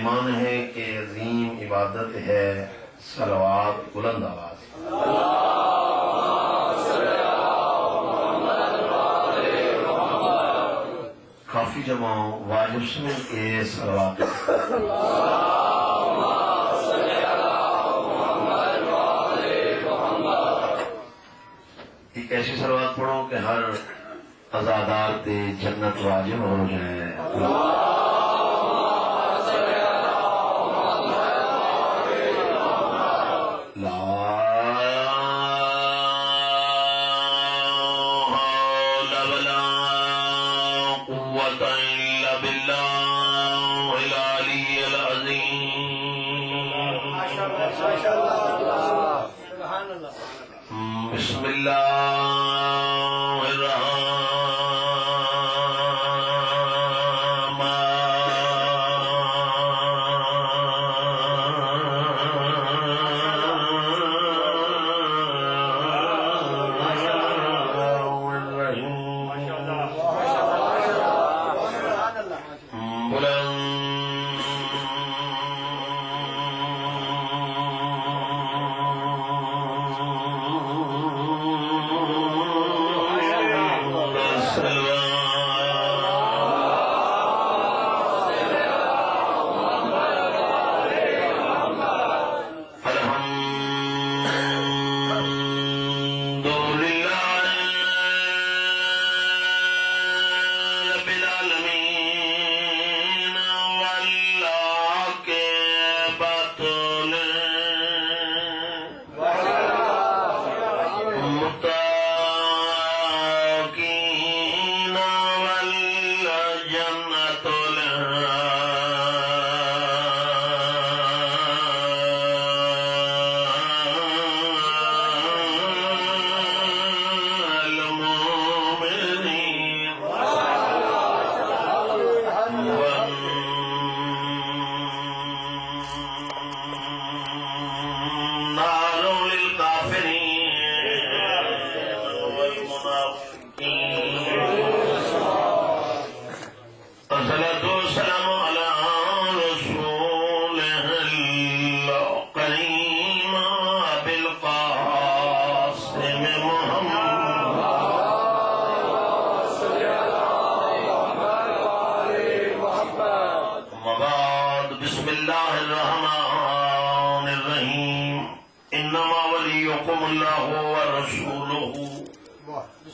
ایمان ہے کہ عظیم عبادت ہے صلوات بلند آواز. کافی جمع واجب سن کے صلوات. ایک ایسی صلوات پڑھو کہ ہر عزادار تے جنت واجب ہو جائے. بسم اللہ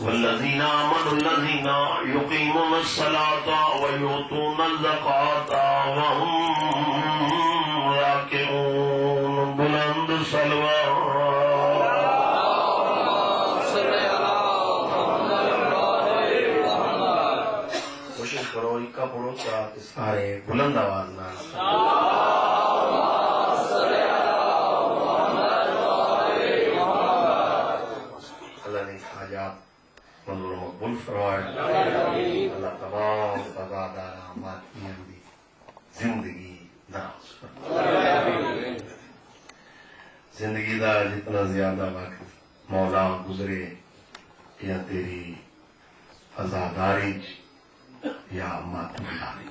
والذین آمنوا الذین یقیمون الصلاة ویؤتون الزکاة وهم راکعون. بلند صلوات. کوشش کرو اکا پڑھو کیا سارے بلند آواز نہ. منظور مقبول فرمائے. اللہ تمام عزادار ماتمیاں دی زندگی دراز فرمائے. زندگی دا جتنا زیادہ وقت مولا گزرے یا تیری عزاداری یا ماتمیداری.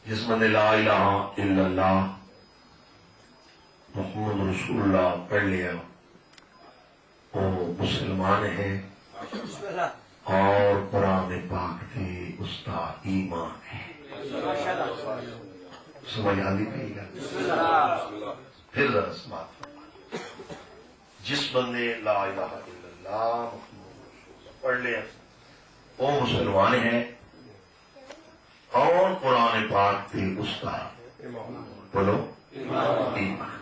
جس بندے لا الہ الا اللہ محمد رسول اللہ پڑھ لیا وہ مسلمان ہے اور قرآن پاک کے اس کا ایمان ہے. سمجھ آدھی پہی گا. پھر ذرا سمات جس بندے لا الہ الا اللہ محمد رسول اللہ پڑھ لیا وہ مسلمان ہے اور قرآن پاک کے اس کا بولو ایمان ہے.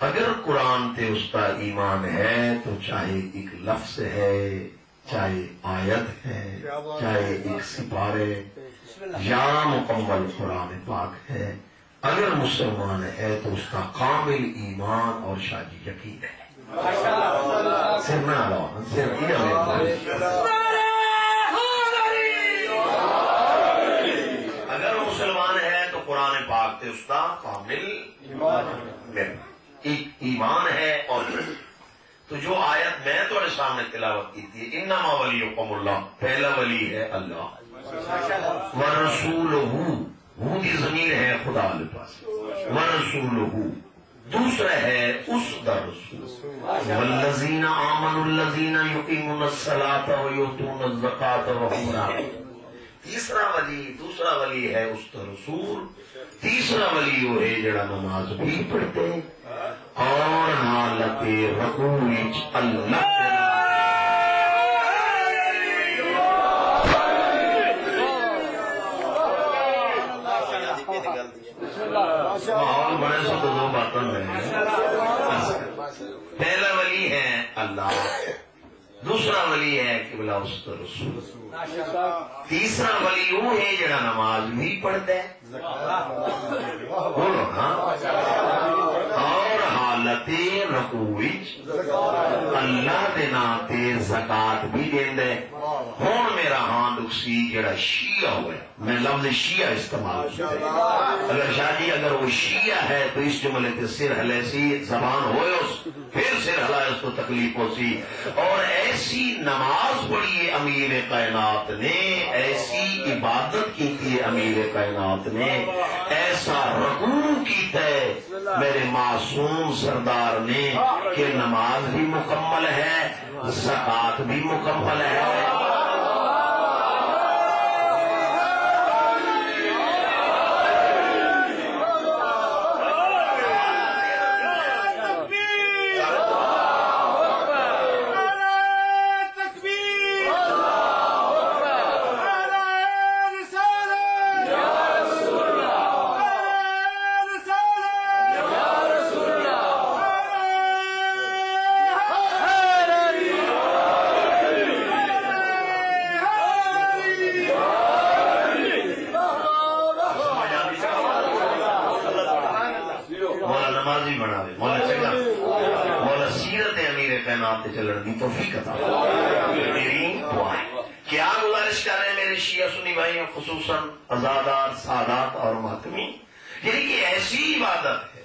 اگر قرآن تے اس کا ایمان ہے تو چاہے ایک لفظ ہے چاہے آیت ہے چاہے ایک سپارے یا مکمل قرآن پاک ہے اگر مسلمان ہے تو اس کا کامل ایمان اور شادی یقین ہے. اگر مسلمان ہے تو قرآن پاک تے اس کا کامل ایک ایمان ہے. اور تو جو آیت میں تمہارے سامنے تلاوت کی تھی انما ولیکم اللہ، پہلا ولی ہے اللہ. ورسولہ، وہ دی ضمیر ہے خدا کے پاس، ورسولہ دوسرا ہے اس دا رسول، والذین آمنوا الذین یقیمون الصلاۃ ویؤتون الزکاۃ وهم راکعون۔ تیسرا ولی، دوسرا ولی ہے اس کا رسول، تیسرا ولی وہ ہے جڑا نماز بھی پڑھتے اور حالت رکوع وچ اللہ ماحول بڑے سو تو دو باتوں میں پہلا ولی ہے اللہ، دوسرا ولی ہے قبلہ اس کا رسول، تیسرا ولی وہ ہے جڑا نماز بھی پڑھتا ہے بولو نا، اور حالت رکوع اللہ دے نام تے زکات بھی دیندا ہے۔ ہوں میرا ہاں دکسی جڑا شیعہ ہوئے، میں لفظ شیعہ استعمال کرتا ہے، اگر شادی اگر وہ شیعہ ہے تو اس جملے تے سر ہلے سی، زبان ہوئے اس پھر سر ہلائے اس کو تکلیف ہو سی، اور ایسی نماز پڑھی ہے امیر کائنات نے، ایسی عبادت کی تھی امیر کائنات نے، ایسا رکوع کیتا ہے میرے معصوم سردار نے کہ نماز بھی مکمل ہے، زکات بھی مکمل ہے۔ چلن کی توفیق عطا فرمائے، میری دعا ہے۔ کیا گزارش کر رہے ہیں میرے شیعہ سنی بھائیوں، خصوصاً آزادار، سادات اور ماتمی، یعنی کہ ایسی عبادت ہے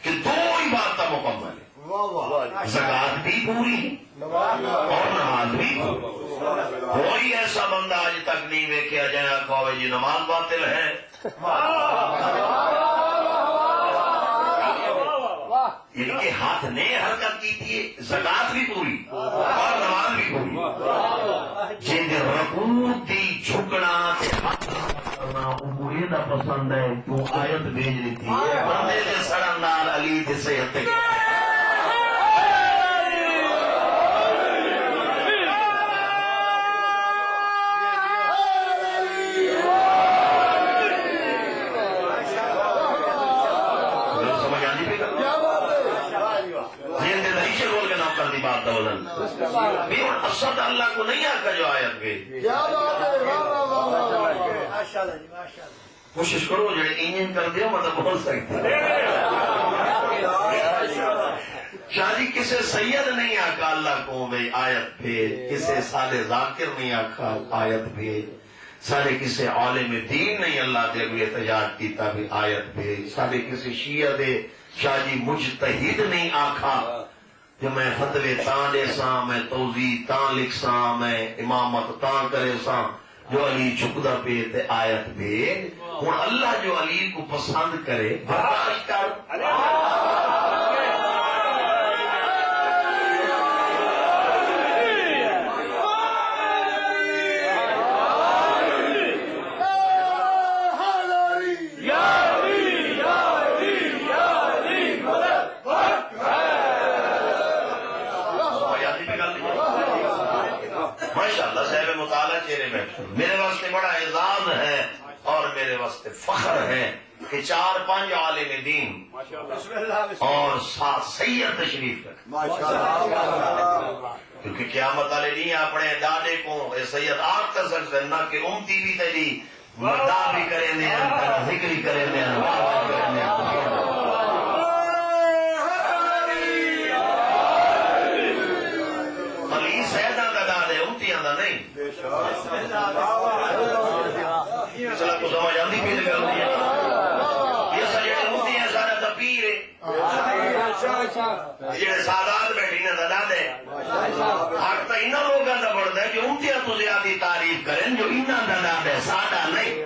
کہ دو عبادت مکمل ہے، زکات بھی پوری اور نماز بھی پوری۔ کوئی ایسا بندہ آج تک نہیں دیکھا جائے کہ جی نماز باطل ہے، یعنی کہ ہاتھ نے حرکت کی تھی، زکات بھی پوری اور نماز بھی پوری۔ جن رکوع دی جھکنا کرنا وہ دا پسند ہے، تو آیت بھیج دیتی ہے بندے دے سڑن نال علی دے صحت اسد اللہ کو نہیں آتا جو آیت گئی، کوشش کرو جو انجن کر دیا مطلب بول سکتا شاہ جی کسے سید نہیں آکا اللہ کو بھئی آیت بھیج، کسے سالے ذاکر نہیں آکا آیت بھیج، سارے کسے عالم دین نہیں اللہ دے اگلے تجارت کیتا بھی آیت بھیج، سارے کسے شیعہ دے شاہ جی مجتہد نہیں آکھا کہ میں فتوے تاں دے ساں، میں توضیح تاں لکھ ساں، میں امامت تاں کرے ساں، جو علی جھکدا پہ تے آیت بھیج۔ ہن اللہ جو علی کو پسند کرے برداشت کر، میرے واسطے بڑا اعزاز ہے اور میرے واسطے فخر ہے کہ 4-5 عالم دین اور 7 سید تشریف رکھے، کیونکہ قیامت والے نہیں اپنے دادے کو اے سید آپ کا سر نہ کہ امتی بھی تیری مدع بھی کریں دیں، ذکر ہی کریں دیں، علی سیدہ کا دادے امتیاں دا نہیں۔ مسئلہ کو سمجھ آندی بھی لگا ہوئی ہے، یہ سجڑے ہوتی ہیں سارا دا پیر ہے، جڑے سادات بیٹھی نے دادا دے حق تو انہوں لوگوں کا بڑھتا ہے جو امتیاں تو زیادہ تعریف کریں جو انہوں کا دادا ہے سادہ نہیں